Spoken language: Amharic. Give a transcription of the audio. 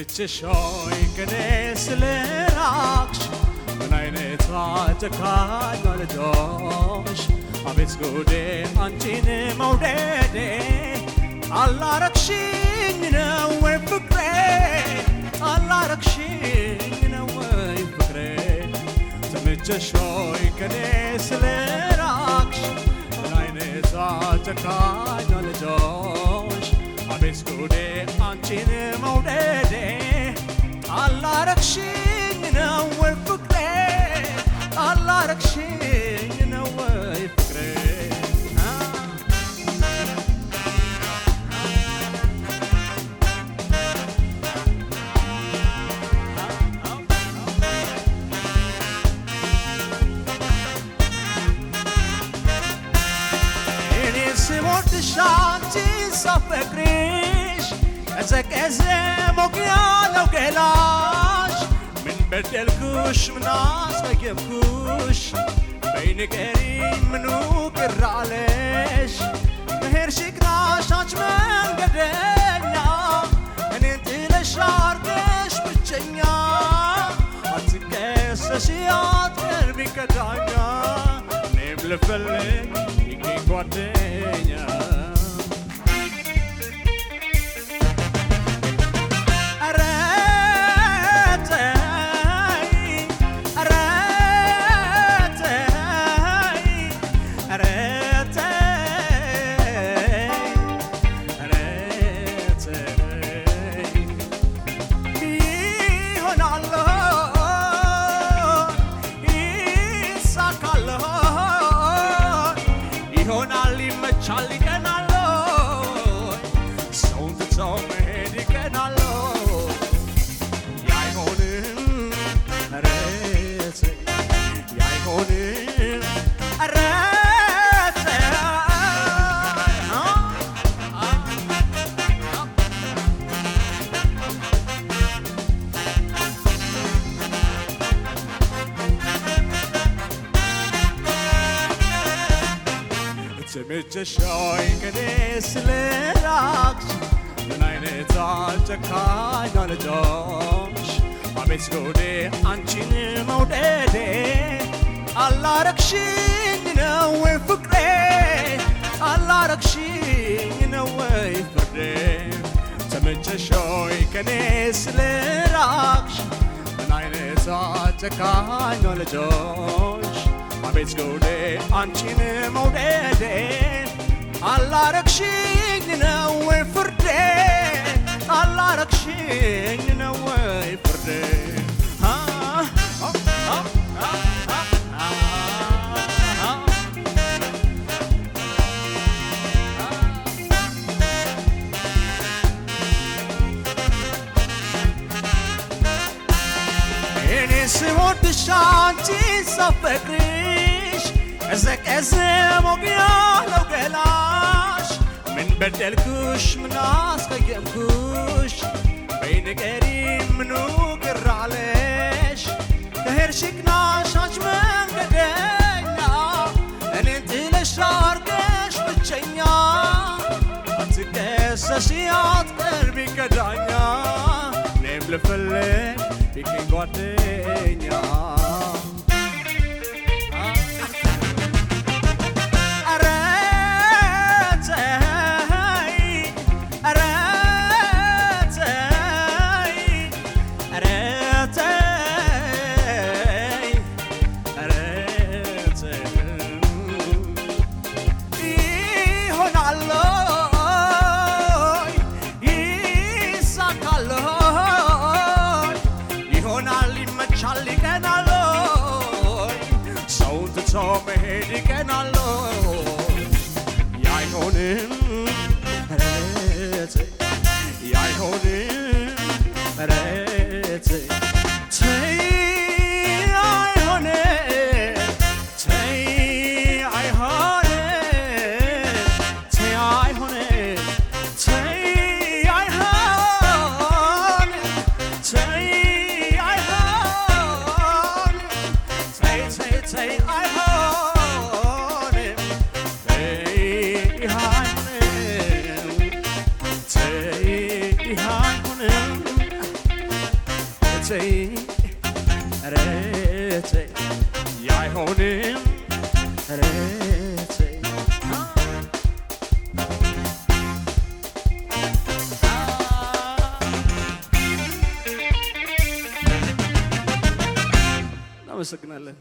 ትምችሾይ ከኔ ስለራቅሽ ምን አይነት ጨካኝ ልጆሽ አቤት ጉዴ አንቺን መውደዴ አላረግሽኝ ነው ወይ ፍቅሬ አላረግሽኝ ነው ወይ ፍቅሬ ትምችሾይ ከኔ ስለራቅሽ ምን አይነት ጨካኝ ልጆሽ አቤት ጉዴ አንቺን መውደዴ አላረግሽኝ ነው ወይ ፍቅሬ አላረግሽኝ ነው ወይ ፍቅሬ እኔ ስወድሽ አንቺ ሳፈቅርሽ ቀዘቀዘ ሞቅ ያለው ገላሽ ምን በደልኩሽ ምን አስቀየምኩሽ በይ ንገሪኝ ምኑ ቅር አለሽ መሄድሽ ይቅናሽ አንቺ መንገደኛ እኔን ጥለሽ አርገሽ ብቸኛ አትከሰሺ አትቀርቢ ከዳኛ እኔም ልፈልግ ይገኝ ጓደኛ ትምችሾይ ከኔ ስለራቅሽ ምን አይነት ጨካኝ ልጆሽ አቤት ጉዴ አንቺን መውደዴ አላረግሽኝ ነው ወይ ፍቅሬ አላረግሽኝ ነው ወይ ፍቅሬ ትምችሾይ ከኔ ስለራቅሽ ምን አይነት ጨካኝ ልጆሽ አቤት ጉዴ አንቺን መውደዴ አላረግሽኝ ነው ወይ ፍርዴ አላረግሽኝ ነው ወይ ፍርዴ እኔ ስወድሽ አንቺ ሳፈቅርሽ ቀዘቀዘ ሞቅ ያለው ገላሽ ምን በደልኩሽ ምን አስቀየምኩሽ በይ ንገሪኝ ምኑ ቅር አለሽ ከሄድሽ ይቅናሽ አንቺ መንገደኛ እኔን ጥለሽ አርገሽ ብቸኛ አትከሰሺ አትቀርቢ ከዳኛ እኔም ልፈልግ ይገኝ ጓደኛ መሄድ ይቀናል ያይሆንም ረቴ ያይሆንም ረቴ ተይ አይሆንም ተይ አይሆንም ተይ አይሆንም ተይ አይሆንም ተይ አይሆንም ተይ ተይ ተይ አይሆንም ተይ ኧረ ተይ አይሆንም ኧረ ተይ እናመሰግናለን።